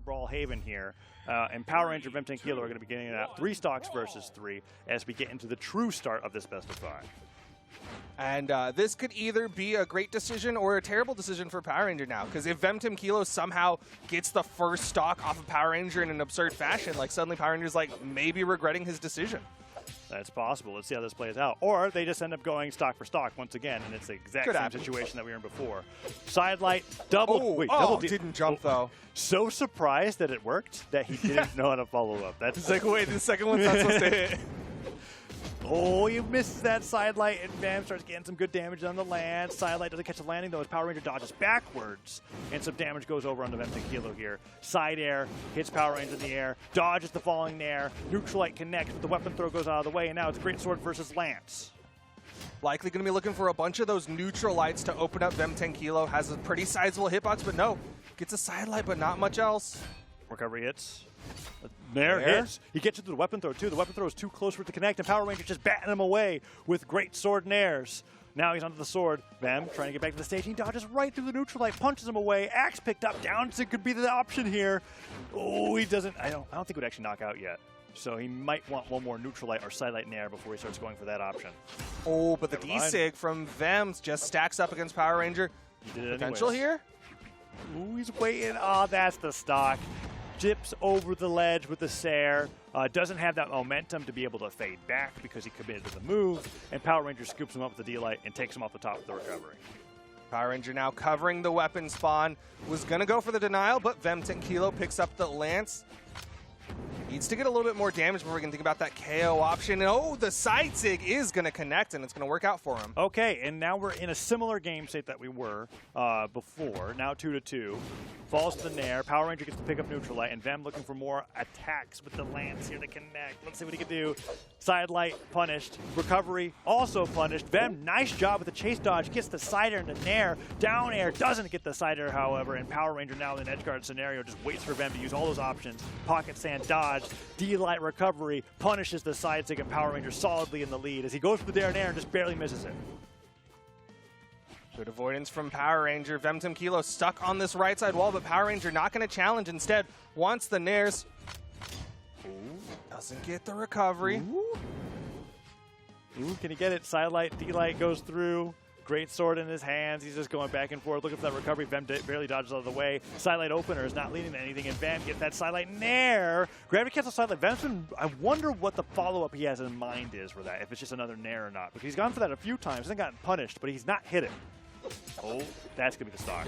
Brawlhalla here. And Power Ranger, Vemten, and Kilo are going to be getting it out 3 stocks versus 3 as we get into the true start of this best of 5. And this could either be a great decision or a terrible decision for Power Ranger now, because if Vemten Kilo somehow gets the first stock off of Power Ranger in an absurd fashion, like suddenly Power Ranger's like maybe regretting his decision. That's possible. Let's see how this plays out. Or they just end up going stock for stock once again, and it's the exact same situation that we were in before. Sidelight, double. Didn't jump though. So surprised that it worked that he didn't know how to follow up. That's like, wait, the second one's not supposed to hit. Oh, he misses that sidelight, and Vam starts getting some good damage on the land. Sidelight doesn't catch the landing, though, as Power Ranger dodges backwards, and some damage goes over onto Vemten Kilo here. Side air hits Power Ranger in the air, dodges the falling nair, Neutralite connects, but the weapon throw goes out of the way, and now it's Great Sword versus Lance. Likely going to be looking for a bunch of those Neutralites to open up Vemten Kilo. Has a pretty sizable hitbox, but no. Gets a sidelight, but not much else. Recovery hits. Nair hits. He gets into the weapon throw, too. The weapon throw is too close for it to connect, and Power Ranger just batting him away with Great Sword nairs. Now he's onto the sword. Vam trying to get back to the stage. He dodges right through the Neutralite, punches him away. Axe picked up. Down could be the option here. Oh, he doesn't. I don't think it would actually knock out yet. So he might want one more Neutralite or Sidelight Nair before he starts going for that option. Oh, but the D-Sig from Vems just stacks up against Power Ranger. He did it Potential here? Ooh, he's waiting. Oh, that's the stock. Dips over the ledge with the Sair. Doesn't have that momentum to be able to fade back because he committed to the move. And Power Ranger scoops him up with the D-Light and takes him off the top with the recovery. Power Ranger now covering the weapon spawn. Was going to go for the denial, but Vemten Kilo picks up the Lance. Needs to get a little bit more damage before we can think about that KO option. Oh, the side sig is going to connect, and it's going to work out for him. Okay, and now we're in a similar game state that we were before. Now 2-2. Falls to the Nair. Power Ranger gets to pick up Neutralite, and Vem looking for more attacks with the Lance here to connect. Let's see what he can do. Sidelight punished. Recovery also punished. Vem, nice job with the chase dodge. Gets the side air into Nair. Down air doesn't get the side air, however, and Power Ranger now in an edge guard scenario just waits for Vem to use all those options. Pocket sand dodge. D-Light recovery punishes the side stick, and Power Ranger solidly in the lead as he goes for the dare and air and just barely misses it. Good avoidance from Power Ranger. Vemten Kilo stuck on this right side wall, but Power Ranger not going to challenge. Instead, wants the nairs. Ooh, doesn't get the recovery. Ooh, can he get it? Sidelight, D-Light goes through. Great sword in his hands. He's just going back and forth, looking for that recovery. Vem barely dodges out of the way. Sidelight opener is not leading to anything, and Vem gets that sidelight nair. Gravity cancel sidelight. Vem's been, I wonder what the follow-up he has in mind is for that, if it's just another nair or not. Because he's gone for that a few times, hasn't gotten punished, but he's not hit it. Oh, that's going to be the stock.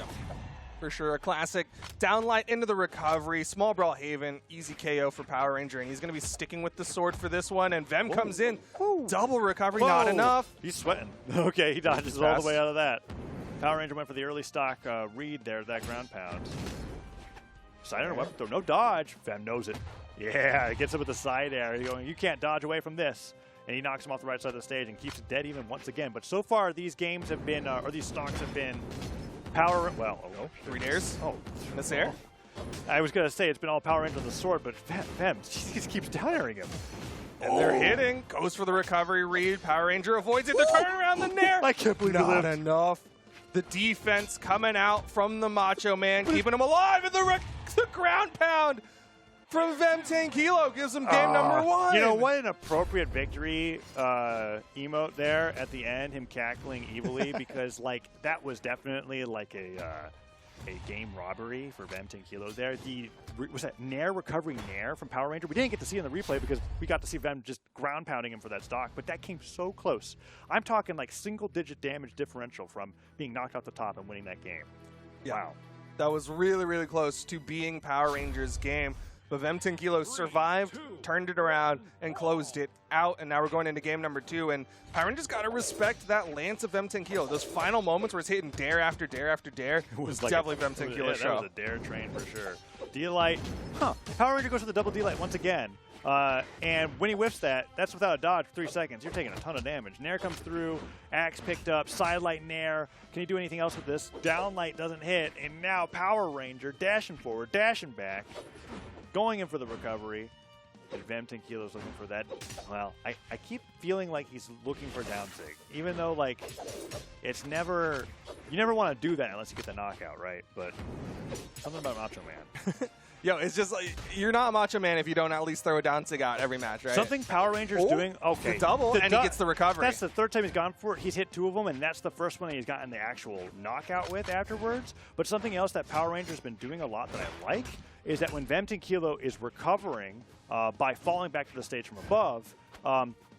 For sure, a classic. Downlight into the recovery. Small Brawlhalla, easy KO for Power Ranger, and he's going to be sticking with the sword for this one. And Vem comes in. Double recovery, not enough. He's sweating. Okay, he dodges all the way out of that. Power Ranger went for the early stock read there, that ground pound. Side air weapon throw, no dodge. Vem knows it. Yeah, he gets him with the side air. He's going, you can't dodge away from this. And he knocks him off the right side of the stage and keeps it dead even once again. But so far, these games have been, or these stocks have been Power, well, 3 nairs. Oh, miss air. I was going to say it's been all Power Ranger on the sword, but Vem just keeps down airing him. And they're hitting. Goes for the recovery read. Power Ranger avoids it. The turn around the nair. I can't believe not enough. The defense coming out from the Macho Man, keeping him alive. And the ground pound from Vemten Kilo gives him game number 1. You know, what an appropriate victory emote there at the end, him cackling evilly, because like that was definitely like a game robbery for Vemten Kilo there. Was that Nair recovery Nair from Power Ranger? We didn't get to see in the replay because we got to see Vem just ground pounding him for that stock, but that came so close. I'm talking like single-digit damage differential from being knocked off the top and winning that game. Yeah. Wow. That was really, really close to being Power Ranger's game. But Vemten Kilo survived, turned it around, and closed it out. And now we're going into game number 2. And Power Rangers got to respect that Lance of Vemten Kilo. Those final moments where it's hitting dare after dare after dare was like definitely Vemten Kilo's show. That was a dare train for sure. D-Light. Power Ranger goes for the double D-Light once again. And when he whiffs that, that's without a dodge for 3 seconds. You're taking a ton of damage. Nair comes through. Axe picked up. Sidelight Nair. Can he do anything else with this? Downlight doesn't hit. And now Power Ranger dashing forward, dashing back. Going in for the recovery, and Vemten Kilo's looking for that. Well, I keep feeling like he's looking for down sig, even though like it's never, you never want to do that unless you get the knockout, right? But something about Macho Man. Yo, it's just like, you're not a Macho Man if you don't at least throw a down sig out every match, right? Something Power Rangers doing, okay. The double, and he gets the recovery. That's the third time he's gone for it. He's hit 2 of them, and that's the first one he's gotten the actual knockout with afterwards. But something else that Power Rangers been doing a lot that I like is that when Vemtenkilo is recovering by falling back to the stage from above,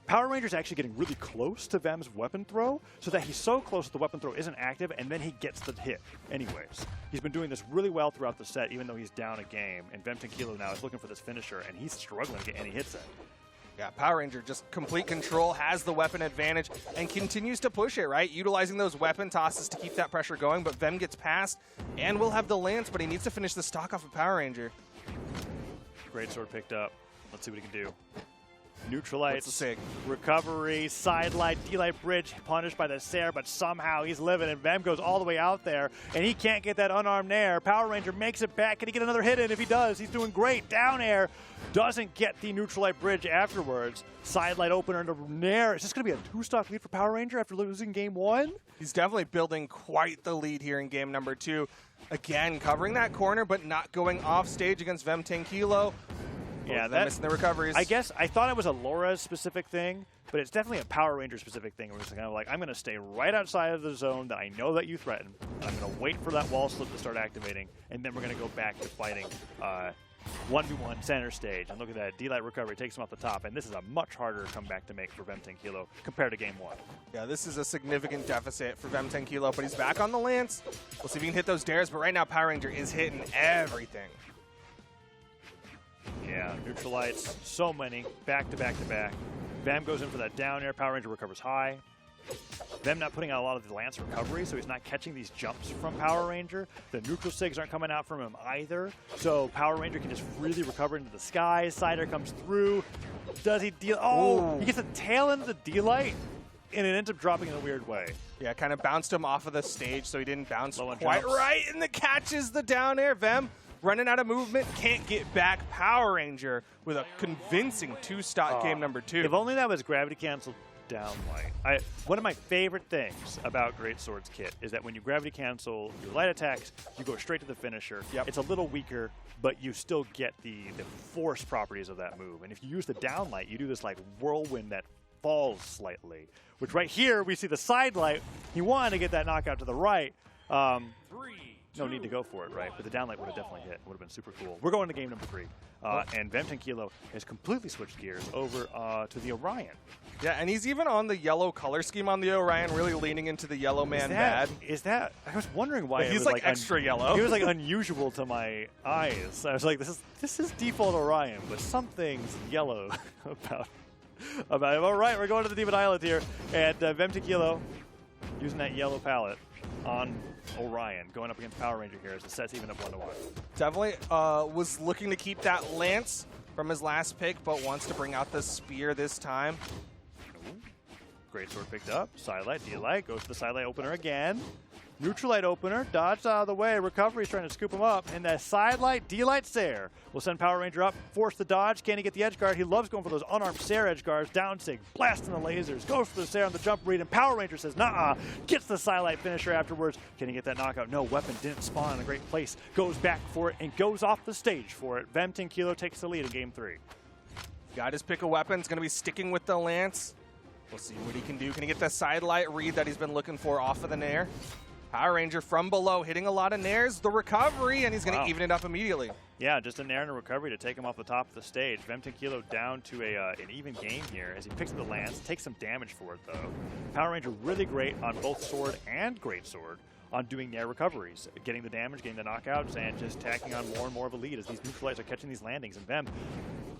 Power Ranger's actually getting really close to Vem's weapon throw, so that he's so close that the weapon throw isn't active, and then he gets the hit anyways. He's been doing this really well throughout the set, even though he's down a game, and Vemtenkilo now is looking for this finisher, and he's struggling to get any hits in. Yeah, Power Ranger just complete control, has the weapon advantage, and continues to push it, right? Utilizing those weapon tosses to keep that pressure going, but Vem gets past, and will have the lance, but he needs to finish the stock off of Power Ranger. Great sword picked up. Let's see what he can do. Neutralites, sig? Recovery, side light, D-light bridge, punished by the Sair, but somehow he's living, and Vem goes all the way out there, and he can't get that unarmed nair. Power Ranger makes it back. Can he get another hit in? If he does, he's doing great. Down air, doesn't get the neutralite bridge afterwards. Side light opener into nair. Is this going to be a 2-stock lead for Power Ranger after losing game 1? He's definitely building quite the lead here in game number 2. Again, covering that corner, but not going off stage against Vemtenkilo. Yeah, that's missing the recoveries. I guess I thought it was a Laura's specific thing, but it's definitely a Power Ranger specific thing. Where it's kind of like, I'm going to stay right outside of the zone that I know that you threaten. I'm going to wait for that wall slip to start activating, and then we're going to go back to fighting 1v1 center stage. And look at that, D-Light recovery takes him off the top, and this is a much harder comeback to make for Vemtenkilo compared to game 1. Yeah, this is a significant deficit for Vemtenkilo, but he's back on the lance. We'll see if he can hit those dares, but right now Power Ranger is hitting everything. Yeah, neutralites, so many, back to back to back. Vem goes in for that down air, Power Ranger recovers high. Vem not putting out a lot of the lance recovery, so he's not catching these jumps from Power Ranger. The neutral sigs aren't coming out from him either, so Power Ranger can just really recover into the sky. Sider comes through. Does he deal? Oh, he gets a tail into the D-Light, and it ends up dropping in a weird way. Yeah, kind of bounced him off of the stage, so he didn't bounce Low on quite jumps. right, and the catch is the down air. Vem running out of movement, can't get back. Power Ranger with a convincing 2-stock game number 2. If only that was gravity canceled down light. One of my favorite things about Great Swords Kit is that when you gravity cancel your light attacks, you go straight to the finisher. Yep. It's a little weaker, but you still get the force properties of that move. And if you use the down light, you do this like whirlwind that falls slightly, which right here we see the side light. He wanted to get that knockout to the right. No need to go for it, right? But the downlight would have definitely hit. It would have been super cool. We're going to game number 3. And Vemtenkilo has completely switched gears over to the Orion. Yeah, and he's even on the yellow color scheme on the Orion, really leaning into the yellow man bad. Is that? I was wondering why He's it was like extra yellow. It was like unusual to my eyes. I was like, this is default Orion, but something's yellow about him. All right, we're going to the Demon Island here, and Vemtenkilo using that yellow palette on Orion, going up against Power Ranger here as the set's even up 1-1. Definitely was looking to keep that lance from his last pick, but wants to bring out the spear this time. Ooh. Great sword picked up. Sidelight, D-Light, goes to the sidelight opener again. Neutralite opener, dodged out of the way. Recovery's trying to scoop him up. And that sidelight, D-Light Sair will send Power Ranger up, force the dodge. Can he get the edge guard? He loves going for those unarmed Sair edge guards. Down sig, blasting the lasers, goes for the Sair on the jump read, and Power Ranger says, nah, gets the sidelight finisher afterwards. Can he get that knockout? No, weapon didn't spawn in a great place. Goes back for it and goes off the stage for it. Vemtenkilo takes the lead in game 3. Got his pick of weapons, going to be sticking with the lance. We'll see what he can do. Can he get the sidelight read that he's been looking for off of the nair? Power Ranger from below, hitting a lot of nairs. The recovery, and he's going to even it up immediately. Yeah, just a nair and a recovery to take him off the top of the stage. Vemtenkilo down to an even game here as he picks up the lance, takes some damage for it, though. Power Ranger really great on both sword and great sword on doing nair recoveries, getting the damage, getting the knockouts, and just tacking on more and more of a lead as these neutralites are catching these landings. And Vem,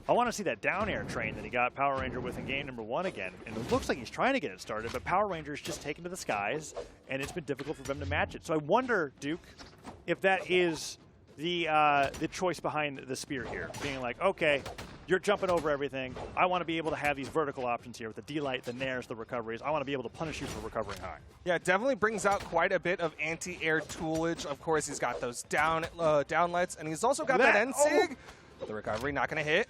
I want to see that down air train that he got Power Ranger with in game number 1 again. And it looks like he's trying to get it started, but Power Ranger's just taken to the skies, and it's been difficult for them to match it. So I wonder, Duke, if that is the choice behind the spear here, being like, okay, you're jumping over everything. I want to be able to have these vertical options here with the D-Light, the nairs, the recoveries. I want to be able to punish you for recovering high. Yeah, it definitely brings out quite a bit of anti-air toolage. Of course, he's got those downlights, and he's also got that end sig. The recovery not going to hit.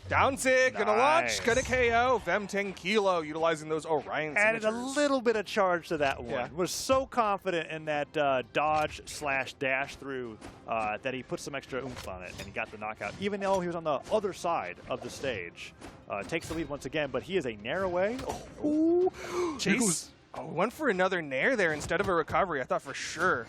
Down sig, gonna Nice. launch, gonna KO. Vem 10 Kilo utilizing those Orion Added a signatures. little bit of charge to that one. Yeah. Was so confident in that dodge/dash through that he put some extra oomph on it, and he got the knockout, even though he was on the other side of the stage. Takes the lead once again, but he is a nair away. Oh, Chase went for another nair there instead of a recovery. I thought for sure.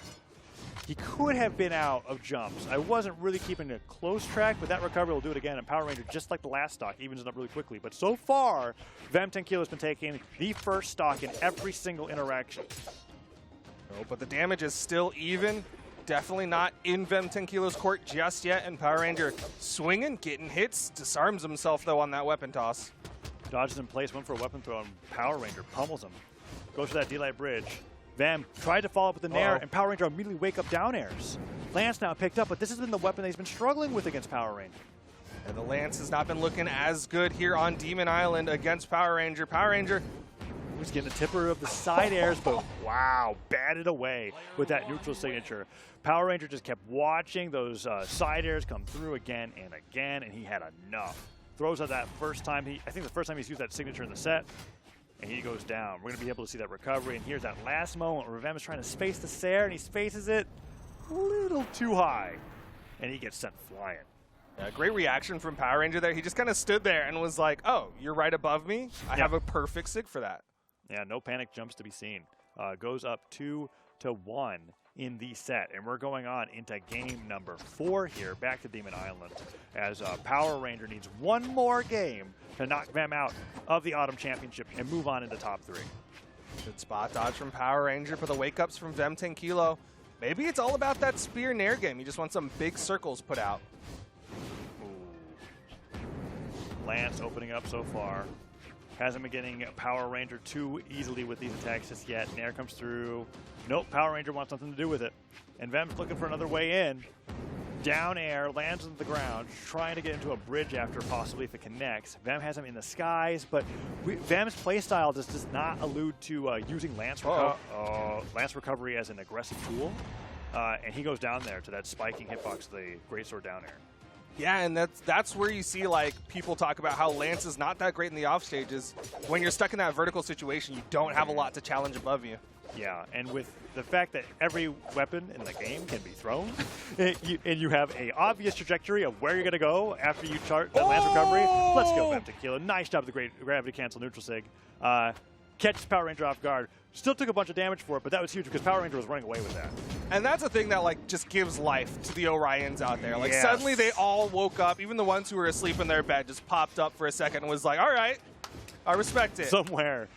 He could have been out of jumps. I wasn't really keeping a close track, but that recovery will do it again. And Power Ranger, just like the last stock, evens it up really quickly. But so far, Vem 10 Kilo has been taking the first stock in every single interaction. Oh, but the damage is still even. Definitely not in Vem 10 Kilo's court just yet. And Power Ranger swinging, getting hits, disarms himself though on that weapon toss. Dodges in place, went for a weapon throw, and Power Ranger pummels him. Goes for that D-Light bridge. Vem tried to follow up with the nair, and Power Ranger immediately wake up down airs. Lance now picked up, but this has been the weapon that he's been struggling with against Power Ranger. And the Lance has not been looking as good here on Demon Island against Power Ranger. Power Ranger was getting a tipper of the side airs, but wow, batted away with that neutral signature. Power Ranger just kept watching those side airs come through again and again, and he had enough. Throws out that first time, I think the first time he's used that signature in the set, and he goes down. We're going to be able to see that recovery, and here's that last moment where Vem is trying to space the Sair, and he spaces it a little too high, and he gets sent flying. Yeah, great reaction from Power Ranger there. He just kind of stood there and was like, oh, you're right above me? I have a perfect sig for that. Yeah, no panic jumps to be seen. Goes up 2-1 in the set, and we're going on into game number 4 here, back to Demon Island, as Power Ranger needs one more game to knock Vem out of the Autumn Championship and move on into top 3. Good spot dodge from Power Ranger, but the wake-ups from Vem 10 Kilo. Maybe it's all about that spear nair game. You just want some big circles put out. Ooh. Lance opening up so far. Hasn't been getting Power Ranger too easily with these attacks just yet. Nair comes through. Nope, Power Ranger wants something to do with it. And Vem's looking for another way in. Down air, lands on the ground, trying to get into a bridge after, possibly if it connects. Vem has him in the skies, but Vem's playstyle just does not allude to using Lance recovery as an aggressive tool. And he goes down there to that spiking hitbox, the Greatsword down air. Yeah, and that's where you see like people talk about how Lance is not that great in the off stages. When you're stuck in that vertical situation, you don't have a lot to challenge above you. Yeah, and with the fact that every weapon in the game can be thrown, and you have a obvious trajectory of where you're going to go after you chart that Lance recovery, let's go Vem 10 Kilo. Nice job with the great gravity cancel neutral sig. Catches Power Ranger off guard. Still took a bunch of damage for it, but that was huge because Power Ranger was running away with that. And that's a thing that like just gives life to the Orions out there. Like suddenly they all woke up, even the ones who were asleep in their bed just popped up for a second and was like, all right, I respect it. Somewhere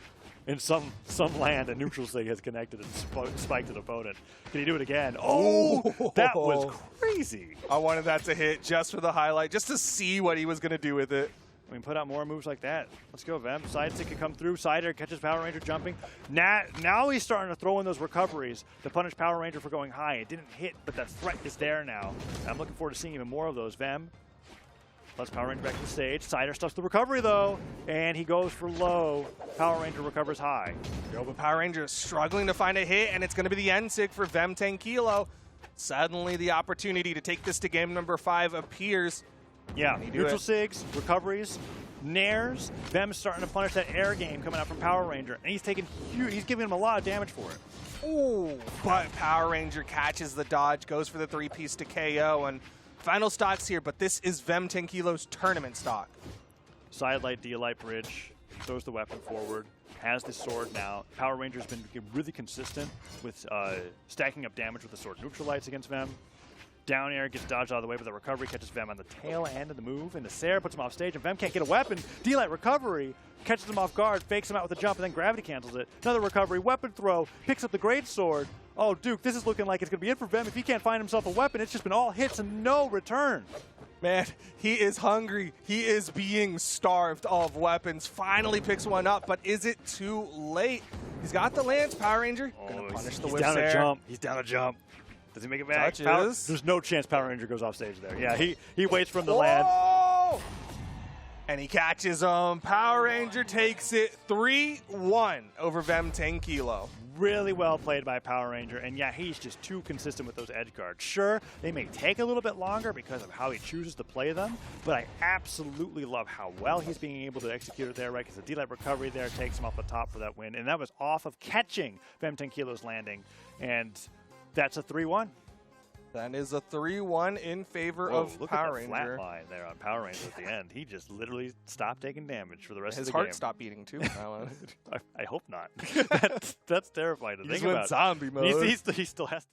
in some land, a neutral sig has connected and spiked an opponent. Can he do it again? Oh, that was crazy. I wanted that to hit just for the highlight, just to see what he was going to do with it. I mean, put out more moves like that. Let's go, Vem. Side stick can come through. Side air catches Power Ranger jumping. Now he's starting to throw in those recoveries to punish Power Ranger for going high. It didn't hit, but that threat is there now. And I'm looking forward to seeing even more of those. Vem lets Power Ranger back to the stage. Side air stuffs the recovery, though. And he goes for low. Power Ranger recovers high. Yo, but Power Ranger is struggling to find a hit, and it's going to be the end sig for Vem 10 Kilo. Suddenly, the opportunity to take this to game number 5 appears. Yeah, neutral sigs, recoveries, nairs. Vem's starting to punish that air game coming out from Power Ranger, and he's giving him a lot of damage for it. Ooh, but Power Ranger catches the dodge, goes for the 3-piece to KO, and final stocks here, but this is Vem 10 Kilo's tournament stock. Side light, D-light bridge, throws the weapon forward, has the sword now. Power Ranger's been really consistent with stacking up damage with the sword neutralites against Vem. Down air gets dodged out of the way, but the recovery catches Vem on the tail end of the move, and the Sair puts him off stage, and Vem can't get a weapon. D-Light recovery, catches him off guard, fakes him out with a jump, and then gravity cancels it. Another recovery, weapon throw, picks up the great sword. Oh, Duke, this is looking like it's going to be it for Vem. If he can't find himself a weapon, it's just been all hits and no return. Man, he is hungry. He is being starved of weapons. Finally picks one up, but is it too late? He's got the Lance, Power Ranger. Gonna punish the whip down there. a jump. He's down a jump. Does he make it back? There's no chance Power Ranger goes off stage there. Yeah, he waits for him to land. And he catches him. Power Ranger takes it 3-1 over Vem 10 Kilo. really well played by Power Ranger, and yeah, he's just too consistent with those edge guards. Sure, they may take a little bit longer because of how he chooses to play them, but I absolutely love how well he's being able to execute it there, right? Because the D-Light recovery there takes him off the top for that win, and that was off of catching Vem10kilo's landing, and that's a 3-1. That is a 3-1 in favor Whoa, of look Power at the Ranger. flat line there on Power Ranger at the end. He just literally stopped taking damage for the rest His of the game. heart stopped beating too. I hope not. That's terrifying to He think just went about. zombie mode. He still has to.